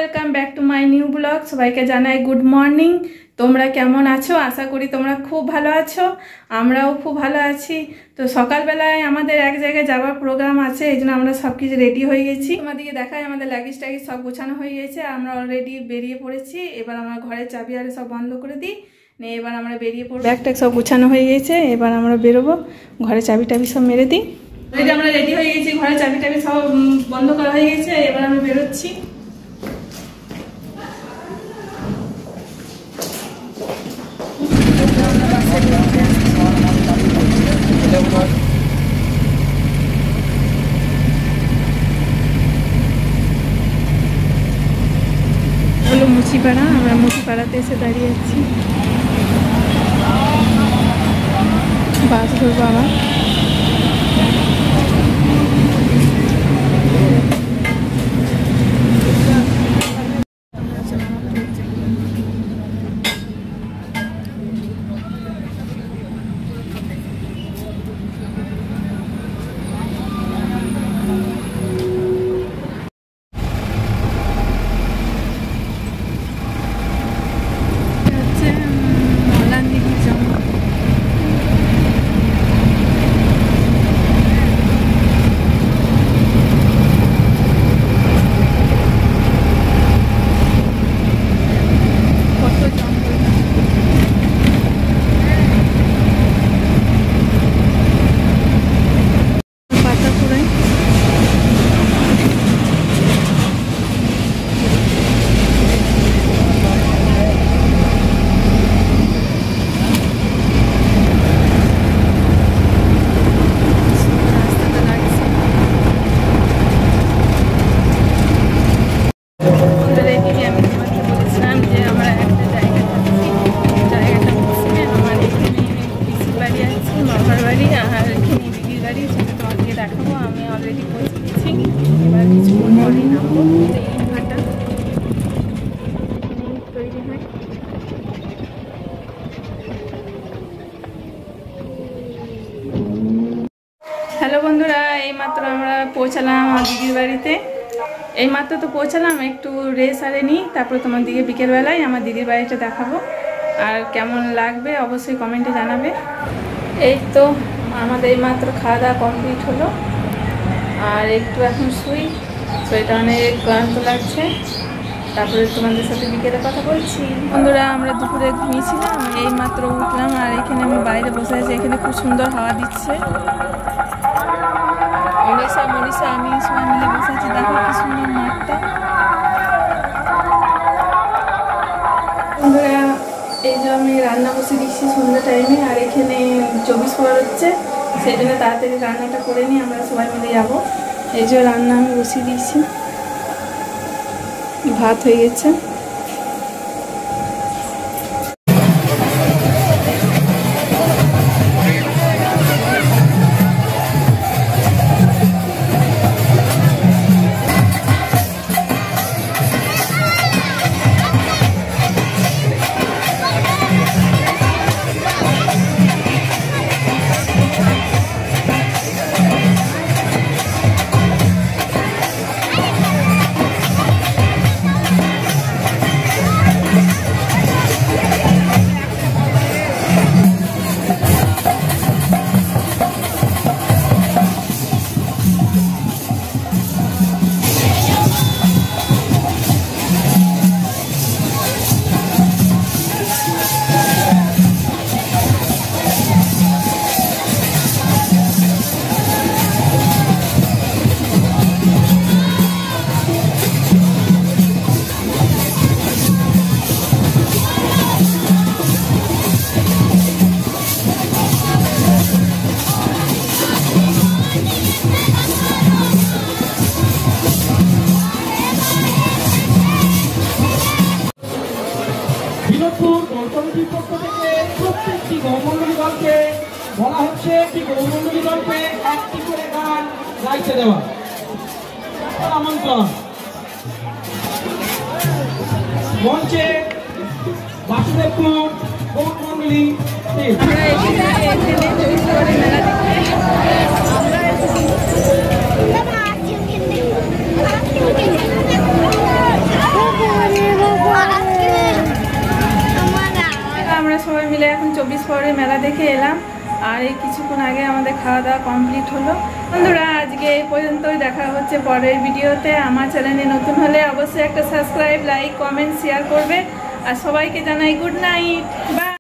Welcome back to my new blog. সবাইকে জানাই good morning. তোমরা কেমন আছো? আশা করি তোমরা খুব ভালো আছো, আমরাও খুব ভালো আছি। তো সকালবেলায় আমাদের এক জায়গায় যাওয়ার প্রোগ্রাম আছে, এই জন্য আমরা সব কিছু রেডি হয়ে গেছি। তোমাদেরকে দেখাই আমাদের লাগেজ টাগিজ সব গোছানো হয়ে গেছে, আমরা অলরেডি বেরিয়ে পড়েছি। এবার আমরা ঘরের চাবি আর সব বন্ধ করে দিই, এবার আমরা বেরিয়ে পড়ব। ব্যাগ ট্যাগ সব গোছানো হয়ে গেছে, এবার আমরা বেরোবো। ঘরে চাবি টাবি সব মেরে দিই। আমরা রেডি হয়ে গেছি, ঘরের চাবি টাবি সব বন্ধ করা হয়ে গেছে, এবার আমরা বেরোচ্ছি। হলো মুচিপাড়া, আমরা মুচিপাড়াতে এসে দাঁড়িয়ে আছি। বাস ধরবো আবার। হ্যালো বন্ধুরা, এইমাত্র আমরা পৌঁছালাম আমার দিদির বাড়িতে। এইমাত্র তো পৌঁছালাম, একটু রেস্ট আরে নিই, তারপরে তোমার দিকে বিকেলবেলায় আমার দিদির বাড়িটা দেখাবো। আর কেমন লাগবে অবশ্যই কমেন্টে জানাবে। এই তো আমাদের এইমাত্র খাওয়া দাওয়া কমপ্লিট হলো, আর একটু এখন শুই। শরীরটা অনেক ক্লান্ত লাগছে, তারপরে তোমাদের সাথে বিকেলে কথা বলছি। বন্ধুরা, আমরা দুপুরে ঘুমিয়েছিলাম, এইমাত্র উঠলাম, আর এখানে আমি বাইরে বসে আছি। এখানে খুব সুন্দর হাওয়া দিচ্ছে। মনীষা আমি সবাই মিলে বসে আছি, দেখো কি সুন্দর মাঠটা। বন্ধুরা, এই যে আমি রান্না বসে দিচ্ছি সন্ধ্যা টাইমে, আর এখানে 24 পর হচ্ছে, সেই জন্য তাড়াতাড়ি রান্নাটা করে নিই, আমরা সবাই মিলে যাবো। এই যে রান্না আমি বসিয়ে দিয়েছি, ভাত হয়ে গেছে। প্রত্যেকটি গৌমণ্ডলী দলকে বলা হচ্ছে একটি গৌমণ্ডলী দলকে একটি করে গান গাইতে দেওয়া। আমন্ত্রণ মঞ্চে বাসুদেবপুর গৌমণ্ডলী। আমরা এখানে 24 পরে মেলা দেখতে আমরা মিলে এখন 24 পরের মেলা দেখে এলাম। আর এই কিছুক্ষণ আগে আমাদের খাওয়া দাওয়া কমপ্লিট হলো। বন্ধুরা আজকে এই পর্যন্তই, দেখা হচ্ছে পরের ভিডিওতে। আমার চ্যানেলে নতুন হলে অবশ্যই একটা সাবস্ক্রাইব, লাইক, কমেন্ট, শেয়ার করবে। আর সবাইকে জানাই গুড নাইট, বাই।